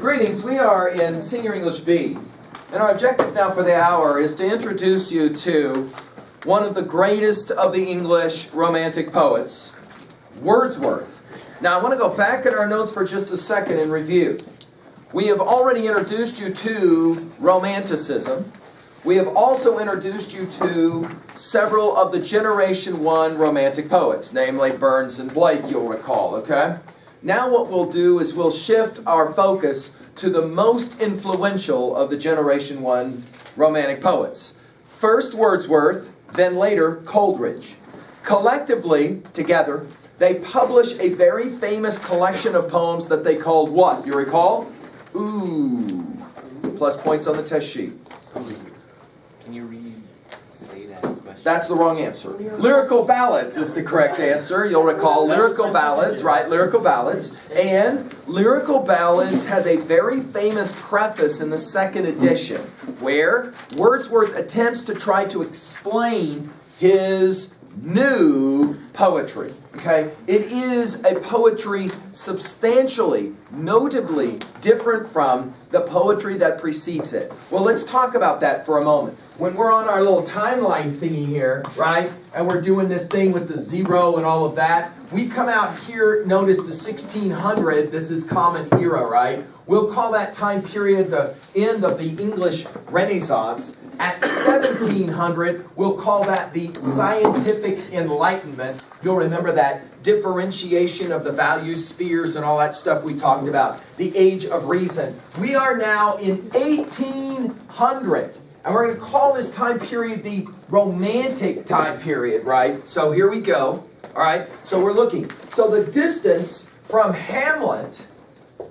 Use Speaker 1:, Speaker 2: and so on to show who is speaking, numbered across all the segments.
Speaker 1: Greetings, we are in Senior English B, and our objective now for the hour is to introduce you to one of the greatest of the English Romantic poets, Wordsworth. Now I want to go back in our notes for just a second and review. We have already introduced you to Romanticism. We have also introduced you to several of the Generation 1 Romantic poets, namely Burns and Blake, you'll recall, okay? Now what we'll do is we'll shift our focus to the most influential of the Generation 1 Romantic poets. First Wordsworth, then later Coleridge. Collectively, together, they publish a very famous collection of poems that they called what? You recall? Ooh. Plus points on the test sheet.
Speaker 2: Can you re-say that question?
Speaker 1: That's the wrong answer. Lyrical ballads is the correct answer. You'll recall lyrical ballads, right? Lyrical ballads. And lyrical ballads has a very famous preface in the second edition where Wordsworth attempts to try to explain his new poetry. Okay? It is a poetry substantially, notably different from the poetry that precedes it. Well, let's talk about that for a moment. When we're on our little timeline thingy here, right, and we're doing this thing with the zero and all of that, we come out here, notice the 1600, this is Common Era, right? We'll call that time period the end of the English Renaissance. At 1700, we'll call that the Scientific Enlightenment. You'll remember that differentiation of the value spheres and all that stuff we talked about. The Age of Reason. We are now in 1800. And we're going to call this time period the Romantic time period, right? So here we go. All right? So we're looking. So the distance from Hamlet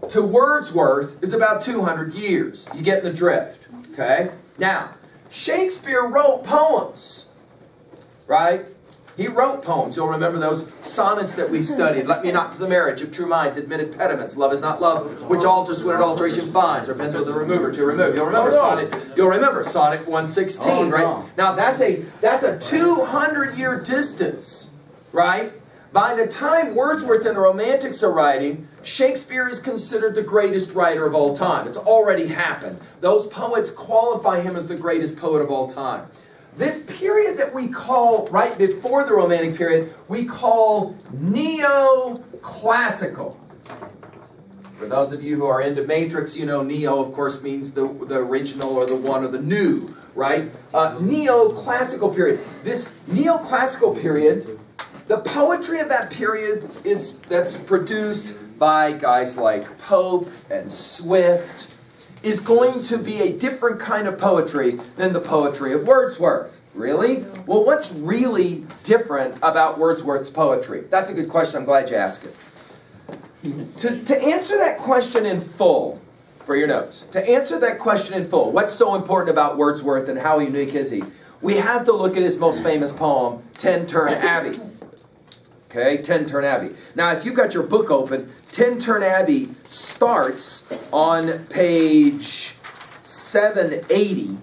Speaker 1: to Wordsworth is about 200 years. You get the drift. Okay? Now, Shakespeare wrote poems, right? He wrote poems. You'll remember those sonnets that we studied. Let me not to the marriage of true minds admit impediments. Love is not love, which alters when an alteration finds. Or bends with the remover to remove. You'll remember sonnet 116, right? Now that's a 200-year distance, right? By the time Wordsworth and the Romantics are writing, Shakespeare is considered the greatest writer of all time. It's already happened. Those poets qualify him as the greatest poet of all time. This period that we call, right before the Romantic period, we call NeoClassical. For those of you who are into Matrix, you know neo, of course, means the original or the one or the new, right? NeoClassical period. This NeoClassical period, the poetry of that period that's produced by guys like Pope and Swift is going to be a different kind of poetry than the poetry of Wordsworth. Really? Well, what's really different about Wordsworth's poetry? That's a good question. I'm glad you asked it. To answer that question in full, for your notes, to answer that question in full, what's so important about Wordsworth and how unique is he? We have to look at his most famous poem, Tintern Abbey. Okay, Tintern Abbey. Now, if you've got your book open, Tintern Abbey starts on page 780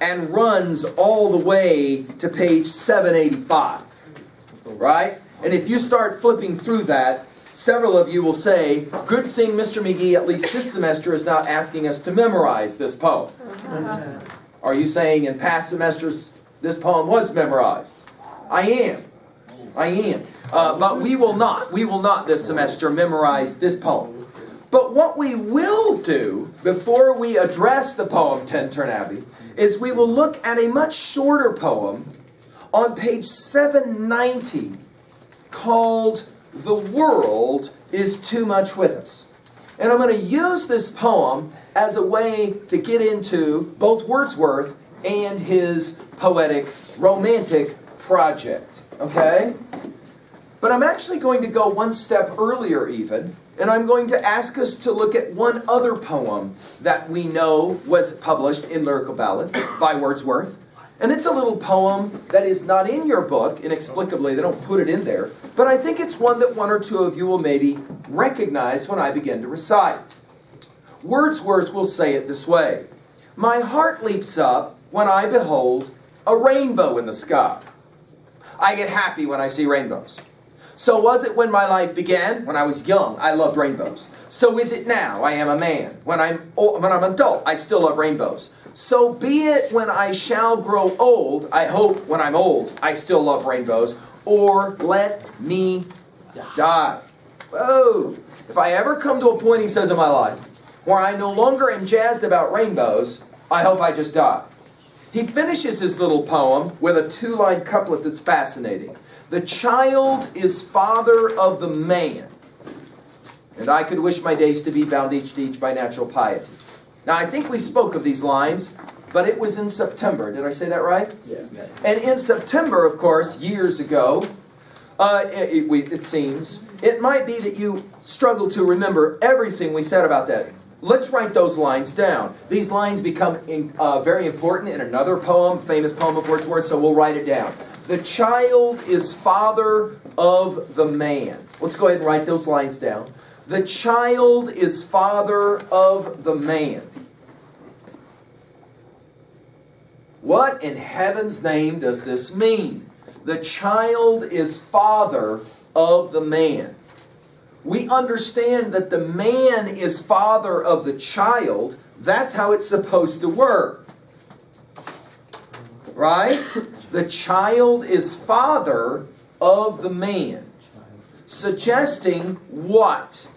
Speaker 1: and runs all the way to page 785. Right? And if you start flipping through that, several of you will say, good thing Mr. McGee, at least this semester, is not asking us to memorize this poem. Are you saying in past semesters this poem was memorized? I am. But we will not this semester memorize this poem. But what we will do before we address the poem Tintern Abbey is we will look at a much shorter poem on page 790 called The World is Too Much With Us. And I'm going to use this poem as a way to get into both Wordsworth and his poetic Romantic project. Okay? But I'm actually going to go one step earlier even, and I'm going to ask us to look at one other poem that we know was published in Lyrical Ballads by Wordsworth. And it's a little poem that is not in your book, inexplicably, they don't put it in there, but I think it's one that one or two of you will maybe recognize when I begin to recite. Wordsworth will say it this way: my heart leaps up when I behold a rainbow in the sky. I get happy when I see rainbows. So was it when my life began. When I was young, I loved rainbows. So is it now. I am a man. When I'm an adult, I still love rainbows. So be it when I shall grow old, I hope when I'm old, I still love rainbows, or let me die. Whoa! If I ever come to a point, he says, in my life, where I no longer am jazzed about rainbows, I hope I just die. He finishes his little poem with a two-line couplet that's fascinating. The child is father of the man, and I could wish my days to be bound each to each by natural piety. Now, I think we spoke of these lines, but it was in September. Did I say that right?
Speaker 3: Yeah.
Speaker 1: And in September, of course, years ago, it seems, it might be that you struggle to remember everything we said about that. Let's write those lines down. These lines become very important in another poem, famous poem of Wordsworth, so we'll write it down. The child is father of the man. Let's go ahead and write those lines down. The child is father of the man. What in heaven's name does this mean? The child is father of the man. We understand that the man is father of the child. That's how it's supposed to work. Right? The child is father of the man. Suggesting what?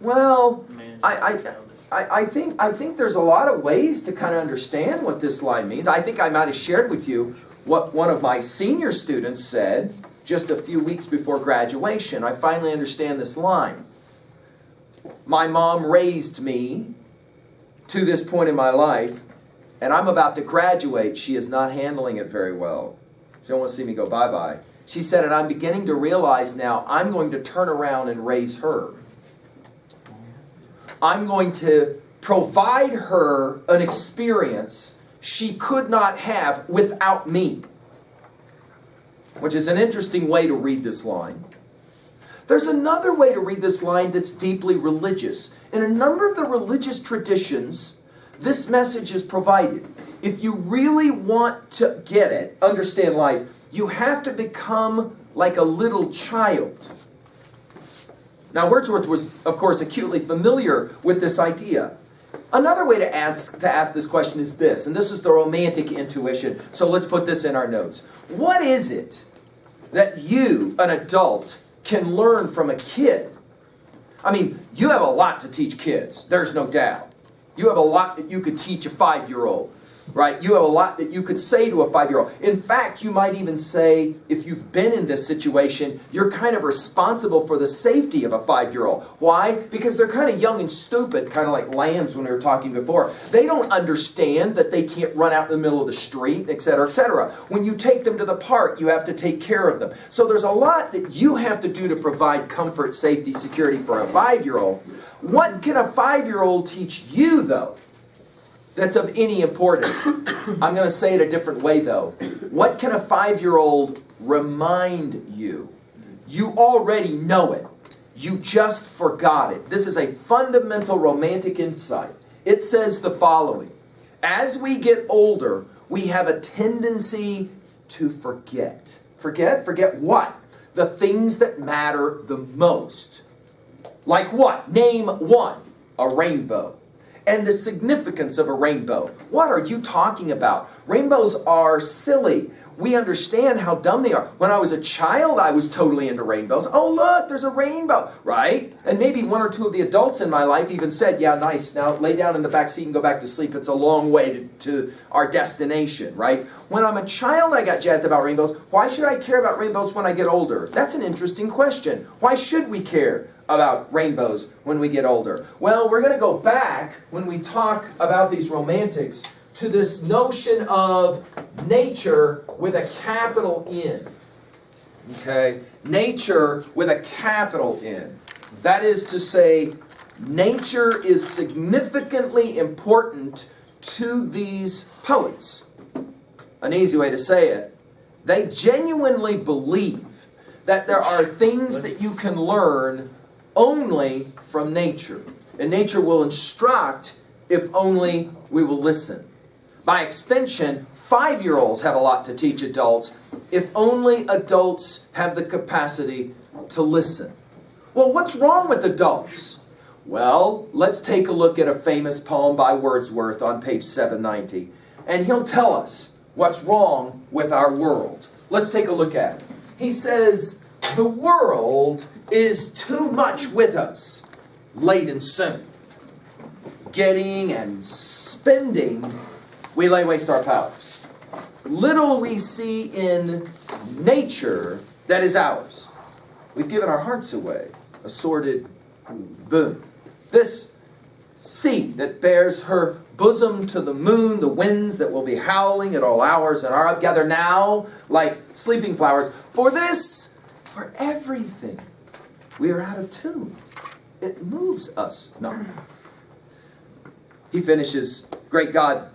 Speaker 1: Well, I think there's a lot of ways to kind of understand what this line means. I think I might have shared with you what one of my senior students said just a few weeks before graduation. I finally understand this line. My mom raised me to this point in my life, and I'm about to graduate. She is not handling it very well. She don't want to see me go bye-bye. She said, and I'm beginning to realize now I'm going to turn around and raise her. I'm going to provide her an experience she could not have without me. Which is an interesting way to read this line. There's another way to read this line that's deeply religious. In a number of the religious traditions, this message is provided. If you really want to get it, understand life, you have to become like a little child. Now, Wordsworth was, of course, acutely familiar with this idea. Another way to ask this question is this, and this is the romantic intuition, so let's put this in our notes. What is it that you, an adult, can learn from a kid? I mean, you have a lot to teach kids, there's no doubt. You have a lot that you could teach a 5-year-old, right? You have a lot that you could say to a 5-year-old. In fact, you might even say, if you've been in this situation, you're kind of responsible for the safety of a 5-year-old. Why? Because they're kind of young and stupid, kind of like lambs when we were talking before. They don't understand that they can't run out in the middle of the street, etc., etc. When you take them to the park, you have to take care of them. So there's a lot that you have to do to provide comfort, safety, security for a 5-year-old. What can a 5-year-old teach you, though, that's of any importance? I'm going to say it a different way, though. What can a 5-year-old remind you? You already know it. You just forgot it. This is a fundamental romantic insight. It says the following. As we get older, we have a tendency to forget. Forget? Forget what? The things that matter the most. Like what? Name one. A rainbow. And the significance of a rainbow. What are you talking about? Rainbows are silly. We understand how dumb they are. When I was a child, I was totally into rainbows. Oh, look, there's a rainbow, right? And maybe one or two of the adults in my life even said, yeah, nice, now lay down in the back seat and go back to sleep. It's a long way to our destination, right? When I'm a child, I got jazzed about rainbows. Why should I care about rainbows when I get older? That's an interesting question. Why should we care about rainbows when we get older? Well, we're going to go back when we talk about these romantics to this notion of nature with a capital N. Okay? Nature with a capital N. That is to say, nature is significantly important to these poets. An easy way to say it. They genuinely believe that there are things that you can learn only from nature. And nature will instruct if only we will listen. By extension, 5-year-olds have a lot to teach adults if only adults have the capacity to listen. Well, what's wrong with adults? Well, let's take a look at a famous poem by Wordsworth on page 790. And he'll tell us what's wrong with our world. Let's take a look at it. He says, the world is too much with us, late and soon. Getting and spending, we lay waste our powers. Little we see in nature that is ours. We've given our hearts away, a sordid boon. This sea that bears her bosom to the moon, the winds that will be howling at all hours and are gather now like sleeping flowers. For this, for everything, we are out of tune. It moves us not. He finishes, great God,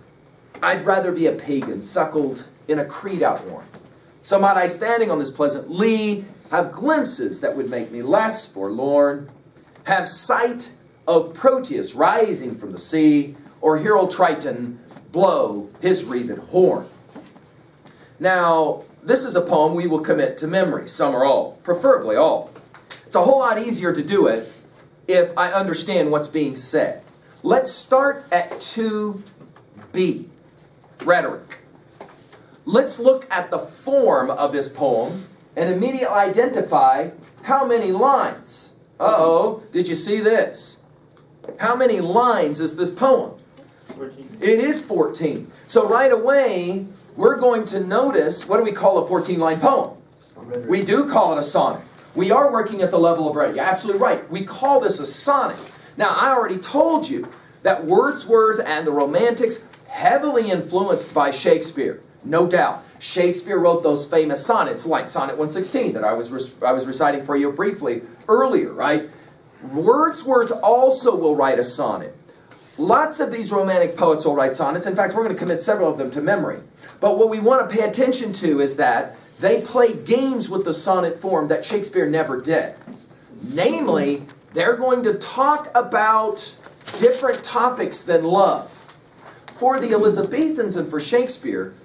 Speaker 1: I'd rather be a pagan, suckled in a creed outworn. So might I, standing on this pleasant lea, have glimpses that would make me less forlorn, have sight of Proteus rising from the sea, or hear old Triton blow his wreathed horn. Now, this is a poem we will commit to memory, some or all, preferably all. It's a whole lot easier to do it if I understand what's being said. Let's start at 2b, rhetoric. Let's look at the form of this poem and immediately identify how many lines. Uh-oh, did you see this? How many lines is this poem?
Speaker 3: 14.
Speaker 1: It is 14. So right away, we're going to notice, what do we call a 14-line poem? We do call it a sonnet. We are working at the level of rhetoric. You're absolutely right. We call this a sonnet. Now, I already told you that Wordsworth and the Romantics, heavily influenced by Shakespeare. No doubt. Shakespeare wrote those famous sonnets, like Sonnet 116 that I was reciting for you briefly earlier, right? Wordsworth also will write a sonnet. Lots of these Romantic poets will write sonnets. In fact, we're going to commit several of them to memory. But what we want to pay attention to is that they play games with the sonnet form that Shakespeare never did. Namely, they're going to talk about different topics than love. For the Elizabethans and for Shakespeare,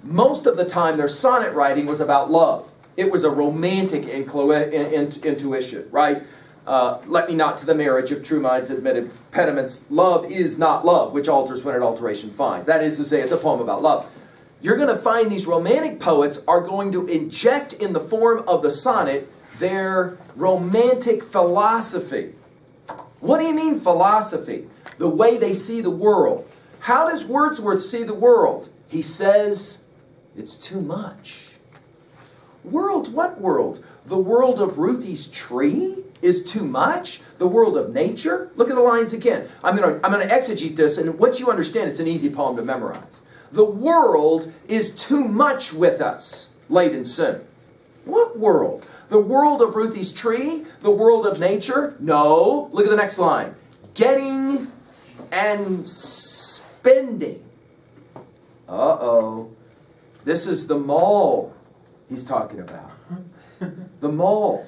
Speaker 1: most of the time their sonnet writing was about love. It was a romantic intuition, right? Let me not to the marriage of true minds admit impediments. Love is not love, which alters when it alteration finds. That is to say, it's a poem about love. You're going to find these Romantic poets are going to inject in the form of the sonnet their romantic philosophy. What do you mean philosophy? The way they see the world. How does Wordsworth see the world? He says, it's too much. World? What world? The world of Ruthie's tree is too much? The world of nature? Look at the lines again. I'm going to exegete this, and once you understand, it's an easy poem to memorize. The world is too much with us, late and soon. What world? The world of Ruthie's tree? The world of nature? No. Look at the next line. Getting and spending. Uh-oh. This is the mall he's talking about. The mall.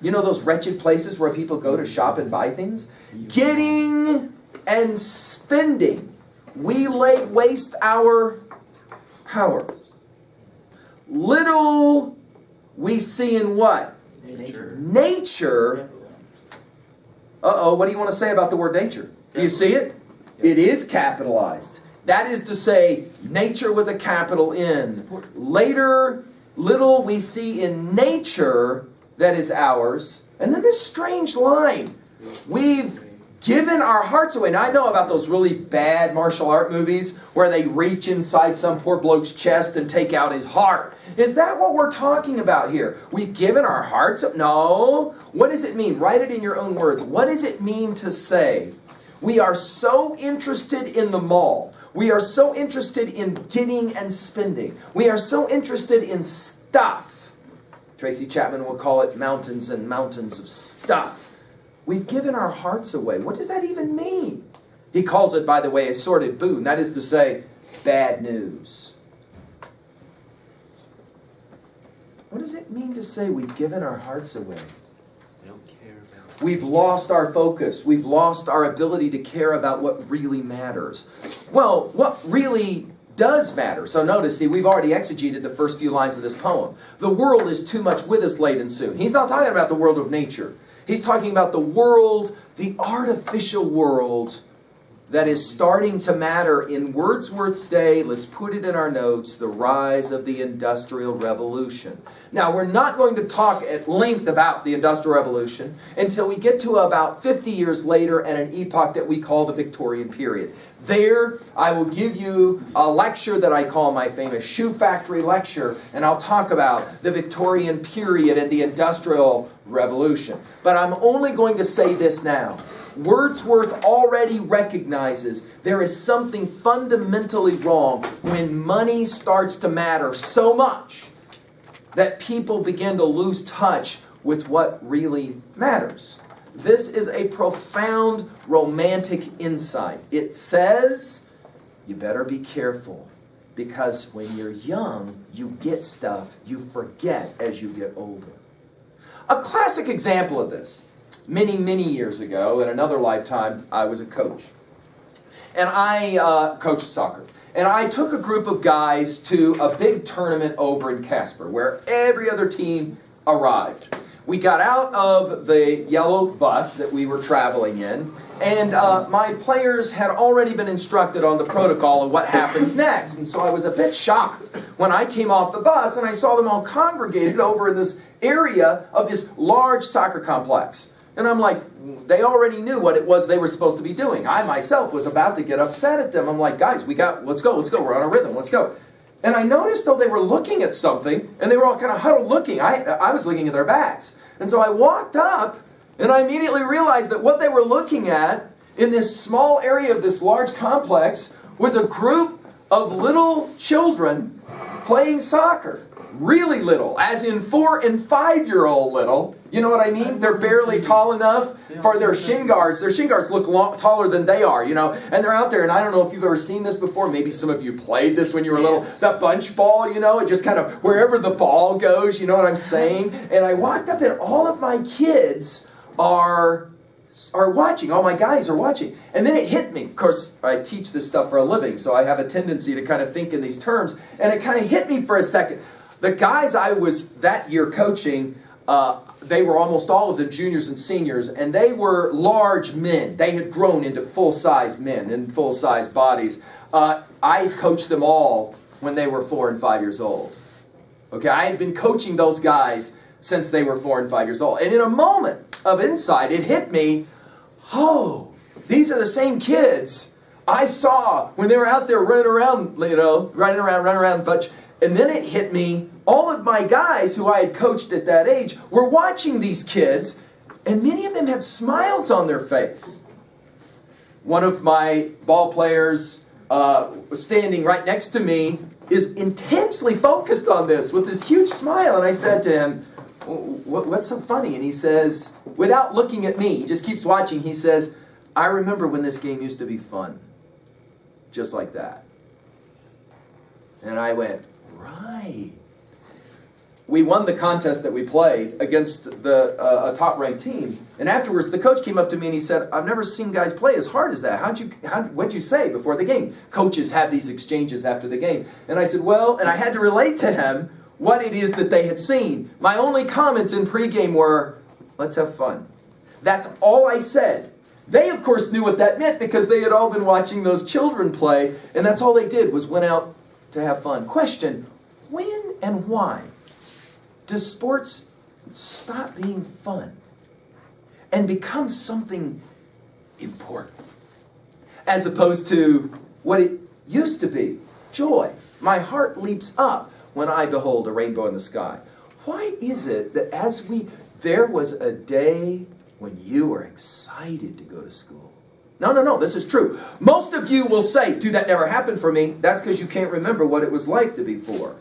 Speaker 1: You know those wretched places where people go to shop and buy things? Getting and spending. We lay waste our power. Little we see in what?
Speaker 3: Nature.
Speaker 1: Nature. Uh-oh, what do you want to say about the word nature? Do you see it? It is capitalized. That is to say, nature with a capital N. Later, little we see in nature that is ours. And then this strange line. We've given our hearts away. Now, I know about those really bad martial art movies where they reach inside some poor bloke's chest and take out his heart. Is that what we're talking about here? We've given our hearts up? No. What does it mean? Write it in your own words. What does it mean to say, we are so interested in the mall. We are so interested in getting and spending. We are so interested in stuff. Tracy Chapman will call it mountains and mountains of stuff. We've given our hearts away. What does that even mean? He calls it, by the way, a sordid boon. That is to say, bad news. What does it mean to say we've given our hearts away?
Speaker 2: I don't care about.
Speaker 1: We've lost our focus. We've lost our ability to care about what really matters. Well, what really does matter? So notice, see, we've already exegeted the first few lines of this poem. The world is too much with us late and soon. He's not talking about the world of nature. He's talking about the world, the artificial world that is starting to matter in Wordsworth's day. Let's put it in our notes, the rise of the Industrial Revolution. Now, we're not going to talk at length about the Industrial Revolution until we get to about 50 years later and an epoch that we call the Victorian period. There, I will give you a lecture that I call my famous shoe factory lecture, and I'll talk about the Victorian period and the Industrial Revolution. But I'm only going to say this now. Wordsworth already recognizes there is something fundamentally wrong when money starts to matter so much that people begin to lose touch with what really matters. This is a profound romantic insight. It says, you better be careful, because when you're young, you get stuff you forget as you get older. A classic example of this. Many years ago, in another lifetime, I was a coach. And I coached soccer. And I took a group of guys to a big tournament over in Casper, where every other team arrived. We got out of the yellow bus that we were traveling in, and my players had already been instructed on the protocol of what happened next. And so I was a bit shocked when I came off the bus and I saw them all congregated over in this area of this large soccer complex. And I'm like, they already knew what it was they were supposed to be doing. I myself was about to get upset at them. I'm like, guys, let's go, we're on a rhythm, let's go. And I noticed, though, they were looking at something, and they were all kind of huddled looking. I was looking at their backs. And so I walked up, and I immediately realized that what they were looking at in this small area of this large complex was a group of little children playing soccer. Really little, as in 4- and 5-year-old little. You know what I mean? They're barely tall enough for their shin guards. Their shin guards look taller than they are, you know. And they're out there, and I don't know if you've ever seen this before. Maybe some of you played this when you were little. The bunch ball, you know, it just kind of, wherever the ball goes, you know what I'm saying? And I walked up, and all of my kids are watching. All my guys are watching. And then it hit me. Of course, I teach this stuff for a living, so I have a tendency to kind of think in these terms. And it kind of hit me for a second. The guys I was that year coaching, they were almost all of them juniors and seniors, and they were large men. They had grown into full-size men in full-size bodies. I coached them all when they were 4 and 5 years old. Okay, I had been coaching those guys since they were 4 and 5 years old. And in a moment of insight, it hit me, oh, these are the same kids I saw when they were out there running around, you know, running around, but... And then it hit me, all of my guys who I had coached at that age were watching these kids, and many of them had smiles on their face. One of my ball players was standing right next to me, is intensely focused on this with this huge smile. And I said to him, what's so funny? And he says, without looking at me, he just keeps watching, he says, I remember when this game used to be fun. Just like that. And I went, right. We won the contest that we played against a top-ranked team, and afterwards the coach came up to me and he said, I've never seen guys play as hard as that. What'd you say before the game? Coaches have these exchanges after the game. And I said, well, and I had to relate to him what it is that they had seen. My only comments in pregame were, let's have fun. That's all I said. They, of course, knew what that meant because they had all been watching those children play, and that's all they did was went out to have fun. Question, when and why does sports stop being fun and become something important as opposed to what it used to be? Joy. My heart leaps up when I behold a rainbow in the sky. Why is it that there was a day when you were excited to go to school? No, this is true. Most of you will say, dude, that never happened for me. That's because you can't remember what it was like to be 4.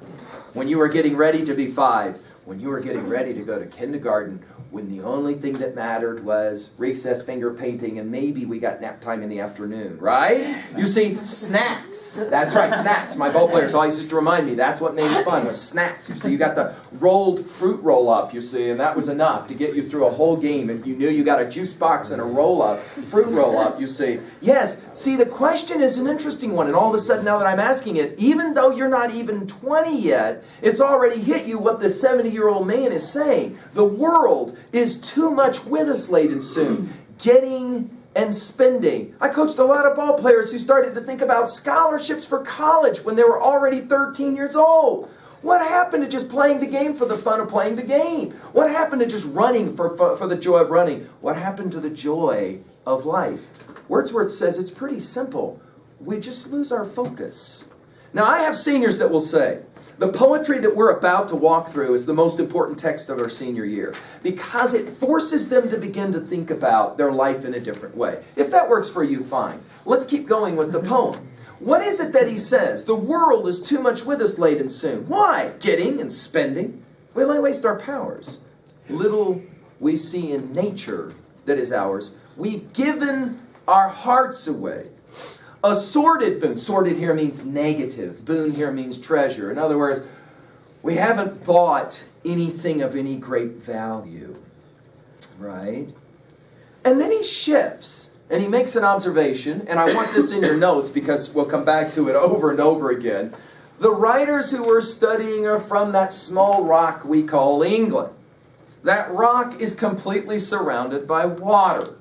Speaker 1: When you were getting ready to be 5. When you were getting ready to go to kindergarten. When the only thing that mattered was recess finger painting and maybe we got nap time in the afternoon, right? You see, snacks. That's right, snacks. My ball players always used to remind me that's what made it fun was snacks. You see, you got the rolled fruit roll-up, you see, and that was enough to get you through a whole game. If you knew you got a juice box and a roll-up, fruit roll-up, you see. Yes, see, the question is an interesting one, and all of a sudden now that I'm asking it, even though you're not even 20 yet, it's already hit you what the 70-year-old man is saying. The world is too much with us late and soon. Getting and spending. I coached a lot of ball players who started to think about scholarships for college when they were already 13 years old. What happened to just playing the game for the fun of playing the game? What happened to just running for the joy of running? What happened to the joy of life? Wordsworth says it's pretty simple. We just lose our focus. Now, I have seniors that will say, the poetry that we're about to walk through is the most important text of our senior year because it forces them to begin to think about their life in a different way. If that works for you, fine. Let's keep going with the poem. What is it that he says? The world is too much with us late and soon. Why? Getting and spending. We only waste our powers. Little we see in nature that is ours. We've given our hearts away. A sordid boon. Sordid here means negative. Boon here means treasure. In other words, we haven't bought anything of any great value. Right? And then he shifts and he makes an observation, and I want this in your notes because we'll come back to it over and over again. The writers who we're studying are from that small rock we call England. That rock is completely surrounded by water.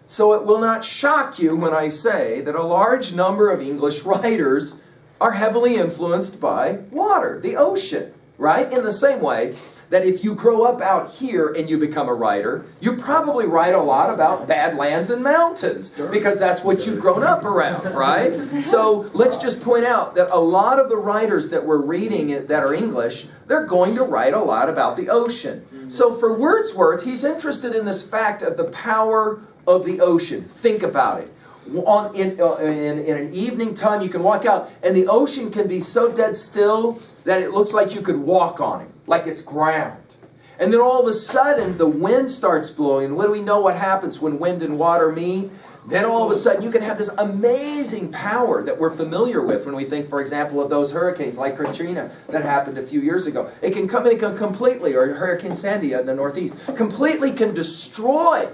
Speaker 1: So it will not shock you when I say that a large number of English writers are heavily influenced by water, the ocean, right? In the same way that if you grow up out here and you become a writer, you probably write a lot about badlands and mountains because that's what you've grown up around, right? So let's just point out that a lot of the writers that we're reading that are English, they're going to write a lot about the ocean. So for Wordsworth, he's interested in this fact of the power of the ocean. Think about it. In an evening time, you can walk out, and the ocean can be so dead still that it looks like you could walk on it, like it's ground. And then all of a sudden, the wind starts blowing. And what do we know what happens when wind and water meet? Then all of a sudden, you can have this amazing power that we're familiar with when we think, for example, of those hurricanes like Katrina that happened a few years ago. It can come in completely, or Hurricane Sandy in the Northeast, completely can destroy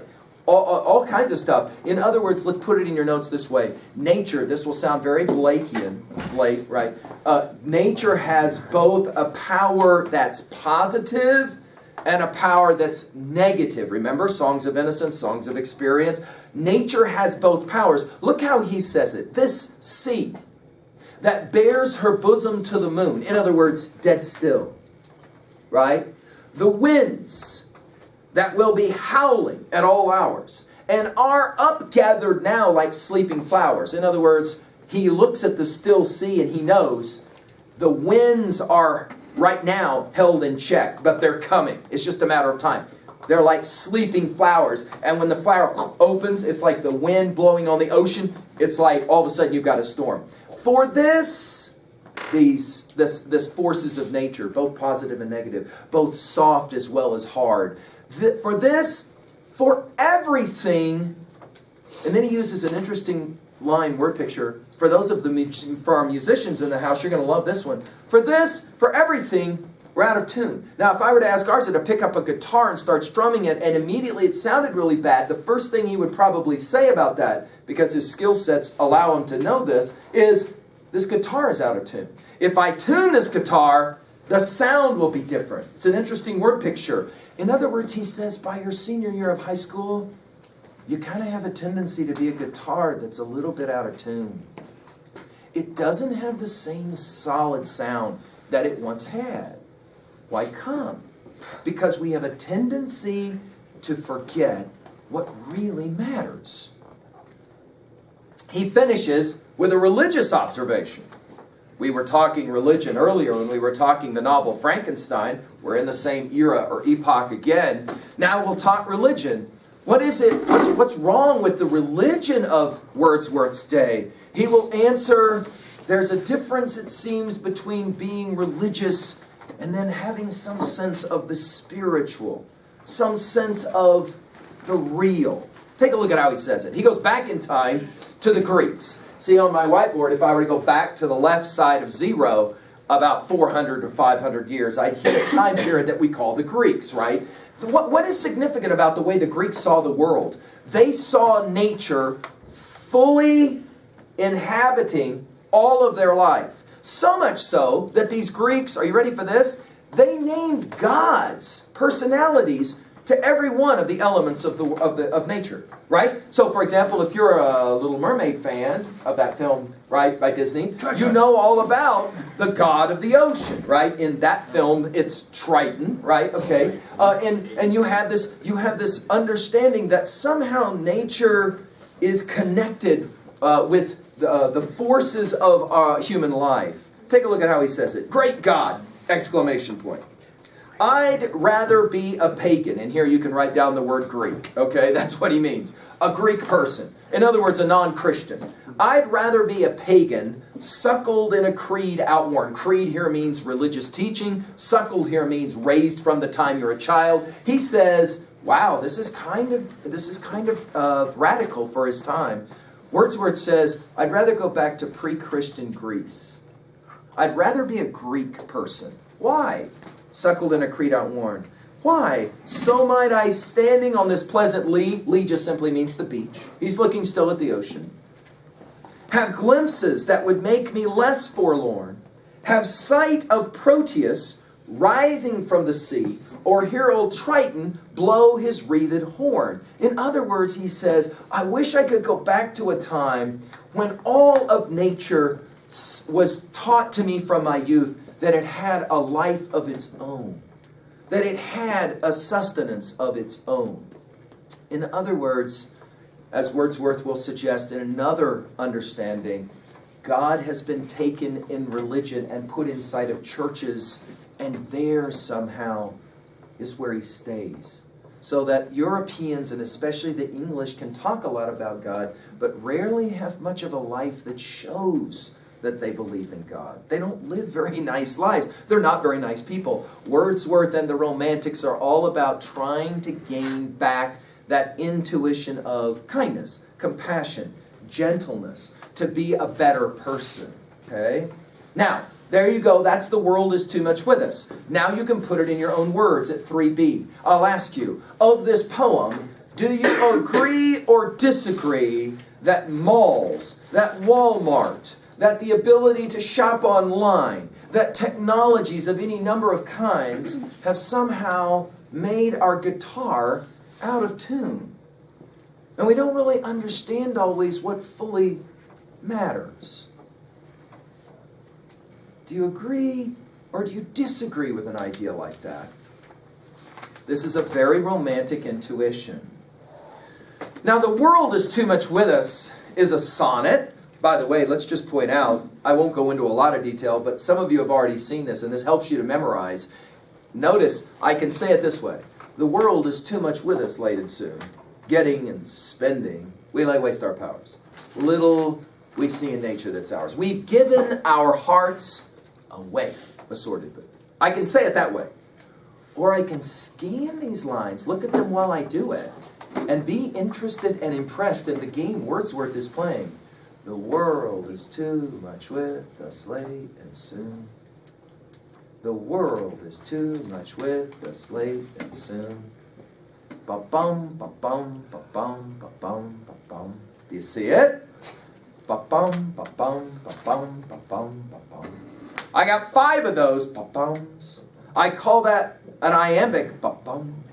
Speaker 1: all kinds of stuff. In other words, let's put it in your notes this way. Nature, this will sound very Blakean, right? Nature has both a power that's positive and a power that's negative. Remember, songs of innocence, songs of experience. Nature has both powers. Look how he says it. This sea that bears her bosom to the moon. In other words, dead still, right? The winds that will be howling at all hours, and are upgathered now like sleeping flowers. In other words, he looks at the still sea and he knows the winds are right now held in check, but they're coming. It's just a matter of time. They're like sleeping flowers, and when the flower opens, it's like the wind blowing on the ocean. It's like all of a sudden you've got a storm. For this forces of nature, both positive and negative, both soft as well as hard. For everything, and then he uses an interesting line, word picture. For our musicians in the house, you're going to love this one. For everything, we're out of tune. Now, if I were to ask Arza to pick up a guitar and start strumming it, and immediately it sounded really bad, the first thing he would probably say about that, because his skill sets allow him to know this, is this guitar is out of tune. If I tune this guitar, the sound will be different. It's an interesting word picture. In other words, he says, by your senior year of high school, you kind of have a tendency to be a guitar that's a little bit out of tune. It doesn't have the same solid sound that it once had. Why come? Because we have a tendency to forget what really matters. He finishes with a religious observation. We were talking religion earlier when we were talking the novel Frankenstein. We're in the same era or epoch again. Now we'll talk religion. What is it? What's wrong with the religion of Wordsworth's day? He will answer, there's a difference, it seems, between being religious and then having some sense of the spiritual, some sense of the real. Take a look at how he says it. He goes back in time to the Greeks. See on my whiteboard, if I were to go back to the left side of 0, about 400 to 500 years, I'd hit a time period that we call the Greeks, right? What is significant about the way the Greeks saw the world? They saw nature fully inhabiting all of their life. So much so that these Greeks, are you ready for this? They named gods, personalities, to every one of the elements of nature, right? So, for example, if you're a Little Mermaid fan of that film, right, by Disney, you know all about the god of the ocean, right? In that film, it's Triton, right? Okay, and you have this understanding that somehow nature is connected with the forces of human life. Take a look at how he says it. Great God! Exclamation point. I'd rather be a pagan, and here you can write down the word Greek, okay? That's what he means. A Greek person. In other words, a non-Christian. I'd rather be a pagan, suckled in a creed outworn. Creed here means religious teaching. Suckled here means raised from the time you're a child. He says, wow, this is kind of radical for his time. Wordsworth says, I'd rather go back to pre-Christian Greece. I'd rather be a Greek person. Why? Suckled in a creed outworn. Why? So might I, standing on this pleasant lea, lea just simply means the beach. He's looking still at the ocean. Have glimpses that would make me less forlorn. Have sight of Proteus rising from the sea, or hear old Triton blow his wreathed horn. In other words, he says, I wish I could go back to a time when all of nature was taught to me from my youth, that it had a life of its own, that it had a sustenance of its own. In other words, as Wordsworth will suggest in another understanding, God has been taken in religion and put inside of churches, and there somehow is where he stays. So that Europeans, and especially the English, can talk a lot about God, but rarely have much of a life that shows that they believe in God. They don't live very nice lives. They're not very nice people. Wordsworth and the Romantics are all about trying to gain back that intuition of kindness, compassion, gentleness, to be a better person. Okay? Now, there you go. That's the world is too much with us. Now you can put it in your own words at 3b. I'll ask you, of this poem, do you agree or disagree that malls, that Walmart, that the ability to shop online, that technologies of any number of kinds have somehow made our guitar out of tune? And we don't really understand always what fully matters. Do you agree or do you disagree with an idea like that? This is a very romantic intuition. Now, the world is too much with us is a sonnet. By the way, let's just point out, I won't go into a lot of detail, but some of you have already seen this, and this helps you to memorize. Notice, I can say it this way. The world is too much with us late and soon. Getting and spending, we lay waste our powers. Little we see in nature that's ours. We've given our hearts away, assortedly. I can say it that way. Or I can scan these lines, look at them while I do it, and be interested and impressed in the game Wordsworth is playing. The world is too much with us late and soon. The world is too much with us late and soon. Ba-bum, ba-bum, ba-bum, ba-bum, ba-bum. Do you see it? Ba-bum, ba-bum, ba-bum, ba-bum, ba-bum. I got 5 of those ba-bums. I call that an iambic ba-bum.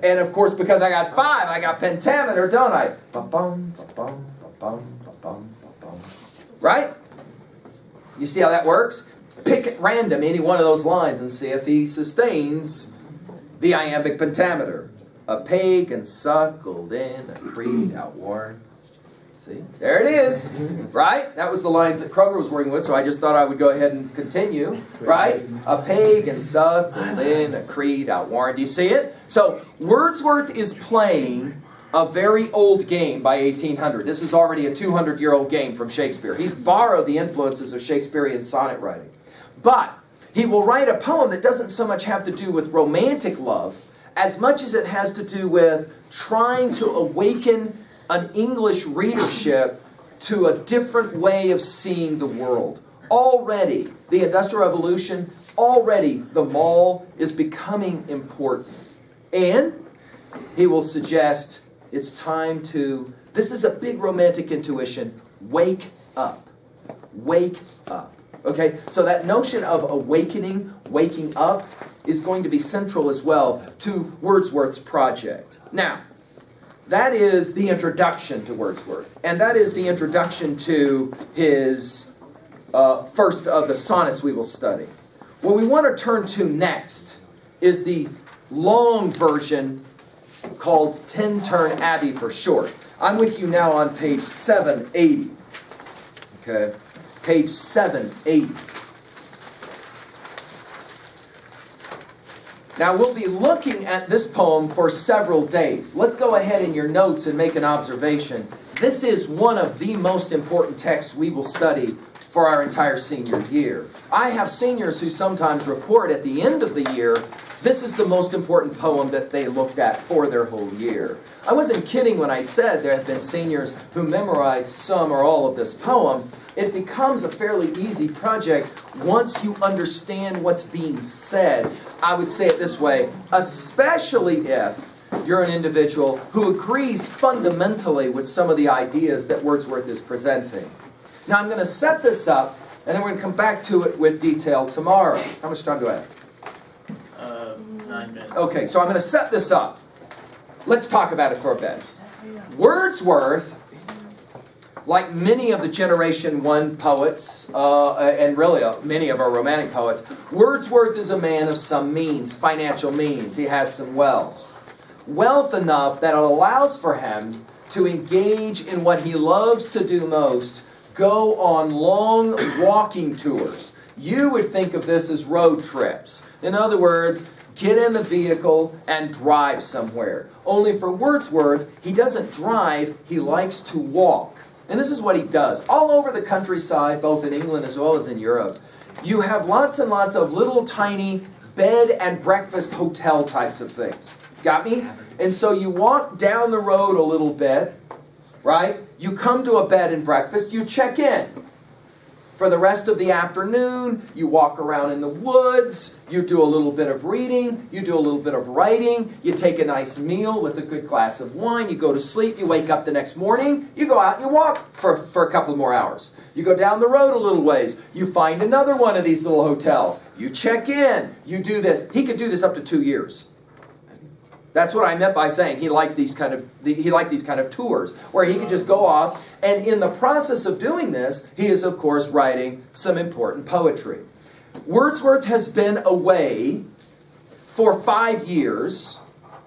Speaker 1: And of course, because I got 5, I got pentameter, don't I? Ba-bum, ba-bum, ba-bum, ba-bum, ba-bum. Right? You see how that works? Pick at random any one of those lines and see if he sustains the iambic pentameter. A pagan suckled in a creed outworn. See? There it is. Right? That was the lines that Kroger was working with, so I just thought I would go ahead and continue. Right? A pagan suckled in a creed outworn. Do you see it? So, Wordsworth is playing a very old game by 1800. This is already a 200-year-old game from Shakespeare. He's borrowed the influences of Shakespearean sonnet writing. But he will write a poem that doesn't so much have to do with romantic love as much as it has to do with trying to awaken an English readership to a different way of seeing the world. Already, the Industrial Revolution, already the mall is becoming important. And he will suggest it's time to, this is a big romantic intuition, wake up. Wake up. Okay, so that notion of awakening, waking up, is going to be central as well to Wordsworth's project. Now, that is the introduction to Wordsworth, and that is the introduction to his first of the sonnets we will study. What we want to turn to next is the long version called Tintern Abbey for short. I'm with you now on page 780. Okay, page 780. Now we'll be looking at this poem for several days. Let's go ahead in your notes and make an observation. This is one of the most important texts we will study for our entire senior year. I have seniors who sometimes report at the end of the year, this is the most important poem that they looked at for their whole year. I wasn't kidding when I said there have been seniors who memorized some or all of this poem. It becomes a fairly easy project once you understand what's being said. I would say it this way, especially if you're an individual who agrees fundamentally with some of the ideas that Wordsworth is presenting. Now I'm going to set this up, and then we're going to come back to it with detail tomorrow. How much time do I have?
Speaker 3: 9 minutes.
Speaker 1: Okay, so I'm going to set this up. Let's talk about it for a bit. Wordsworth, like many of the Generation 1 poets, and really many of our Romantic poets, Wordsworth is a man of some means, financial means. He has some wealth. Wealth enough that it allows for him to engage in what he loves to do most, go on long walking tours. You would think of this as road trips. In other words, get in the vehicle and drive somewhere. Only for Wordsworth, he doesn't drive, he likes to walk. And this is what he does. All over the countryside, both in England as well as in Europe, you have lots and lots of little tiny bed and breakfast hotel types of things. Got me? And so you walk down the road a little bit, right? You come to a bed and breakfast, you check in. For the rest of the afternoon, you walk around in the woods, you do a little bit of reading, you do a little bit of writing, you take a nice meal with a good glass of wine, you go to sleep, you wake up the next morning, you go out and you walk for a couple more hours. You go down the road a little ways, you find another one of these little hotels, you check in, you do this. He could do this up to 2 years. That's what I meant by saying he liked these kind of tours, where he could just go off, and in the process of doing this, he is of course writing some important poetry. Wordsworth has been away for 5 years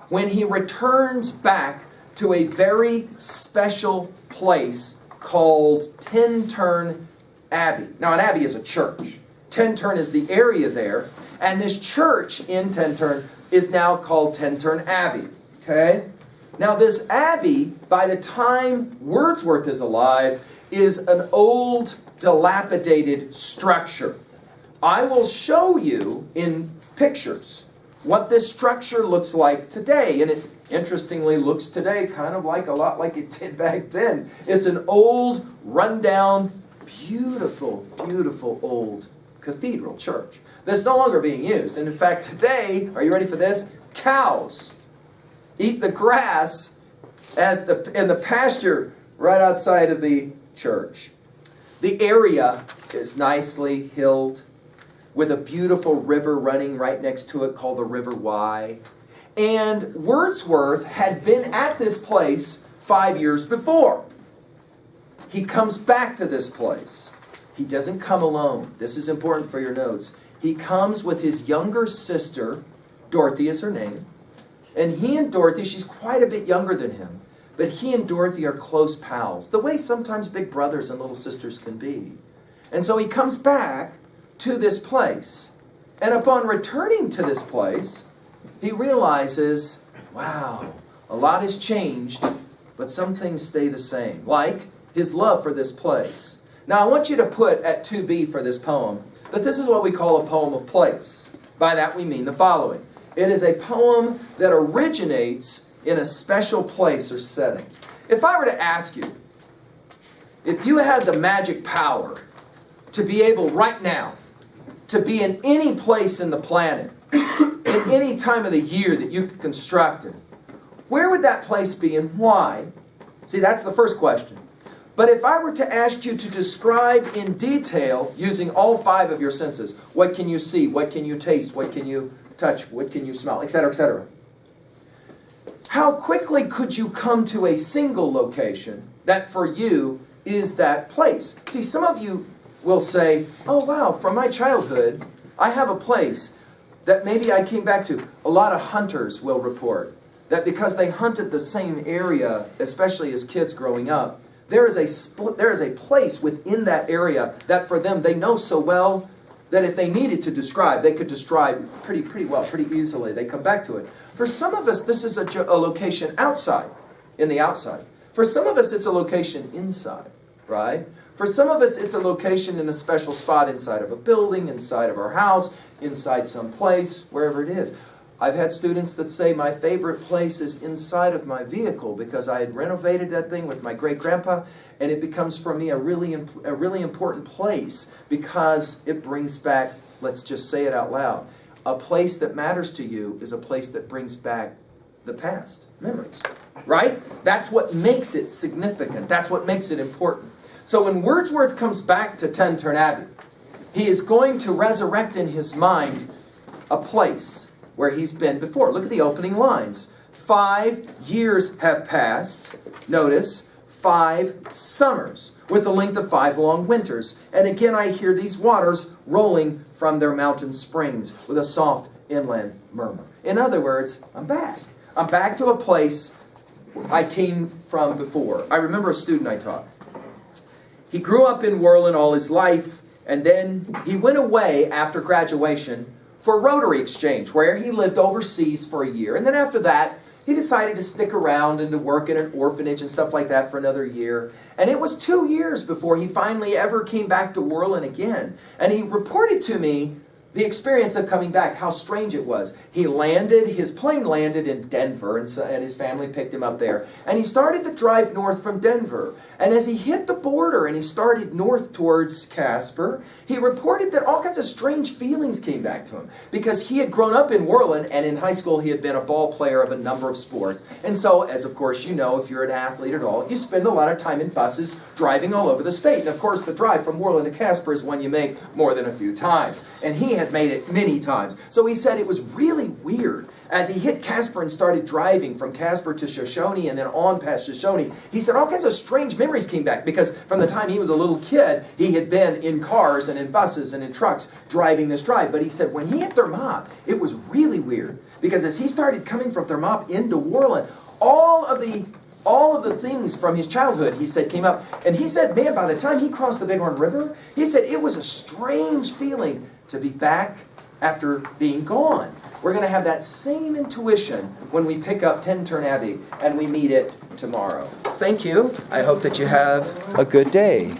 Speaker 1: when he returns back to a very special place called Tintern Abbey. Now, an abbey is a church. Tintern is the area there, and this church in Tintern is now called Tintern Abbey. Okay? Now this abbey, by the time Wordsworth is alive, is an old, dilapidated structure. I will show you in pictures what this structure looks like today. And it interestingly looks today kind of like a lot like it did back then. It's an old, rundown, beautiful, beautiful old cathedral church that's no longer being used. And in fact, today, are you ready for this? Cows eat the grass in the pasture right outside of the church. The area is nicely hilled with a beautiful river running right next to it called the River Wye. And Wordsworth had been at this place 5 years before. He comes back to this place. He doesn't come alone. This is important for your notes. He comes with his younger sister, Dorothy is her name, and he and Dorothy, she's quite a bit younger than him, but he and Dorothy are close pals, the way sometimes big brothers and little sisters can be. And so he comes back to this place, and upon returning to this place, he realizes, wow, a lot has changed, but some things stay the same, like his love for this place. Now, I want you to put at 2B for this poem that this is what we call a poem of place. By that we mean the following. It is a poem that originates in a special place or setting. If I were to ask you, if you had the magic power to be able right now to be in any place in the planet, in any time of the year that you could construct it, where would that place be and why? See, that's the first question. But if I were to ask you to describe in detail, using all 5 of your senses, what can you see, what can you taste, what can you touch, what can you smell, etc., etc., how quickly could you come to a single location that for you is that place? See, some of you will say, oh wow, from my childhood, I have a place that maybe I came back to. A lot of hunters will report that because they hunted the same area, especially as kids growing up, there is a place within that area that for them they know so well that if they needed to describe, they could describe pretty well, pretty easily. They come back to it. For some of us, this is a location outside, in the outside. For some of us, it's a location inside, right? For some of us, it's a location in a special spot inside of a building, inside of our house, inside some place, wherever it is. I've had students that say my favorite place is inside of my vehicle because I had renovated that thing with my great-grandpa, and it becomes for me a really important place because it brings back, let's just say it out loud, a place that matters to you is a place that brings back the past, memories, right? That's what makes it significant. That's what makes it important. So when Wordsworth comes back to Tintern Abbey, he is going to resurrect in his mind a place where he's been before. Look at the opening lines. 5 years have passed. Notice, 5 summers, with the length of 5 long winters. And again I hear these waters rolling from their mountain springs with a soft inland murmur. In other words, I'm back. I'm back to a place I came from before. I remember a student I taught. He grew up in Whirlin all his life, and then he went away after graduation for Rotary Exchange, where he lived overseas for a year. And then after that, he decided to stick around and to work in an orphanage and stuff like that for another year. And it was 2 years before he finally ever came back to Whirlin again. And he reported to me the experience of coming back, how strange it was. He landed, his plane landed in Denver, and his family picked him up there. And he started to drive north from Denver. And as he hit the border and he started north towards Casper, he reported that all kinds of strange feelings came back to him. Because he had grown up in Whirlin, and in high school he had been a ball player of a number of sports. And so, as of course you know, if you're an athlete at all, you spend a lot of time in buses driving all over the state. And of course the drive from Whirlin to Casper is one you make more than a few times. And he had made it many times. So he said it was really weird. As he hit Casper and started driving from Casper to Shoshone and then on past Shoshone, he said all kinds of strange memories came back because from the time he was a little kid, he had been in cars and in buses and in trucks driving this drive. But he said when he hit Thermop, it was really weird because as he started coming from Thermop into Whirlin, all of the things from his childhood, he said, came up. And he said, man, by the time he crossed the Bighorn River, he said it was a strange feeling to be back after being gone. We're going to have that same intuition when we pick up Tintern Abbey and we meet it tomorrow. Thank you. I hope that you have a good day.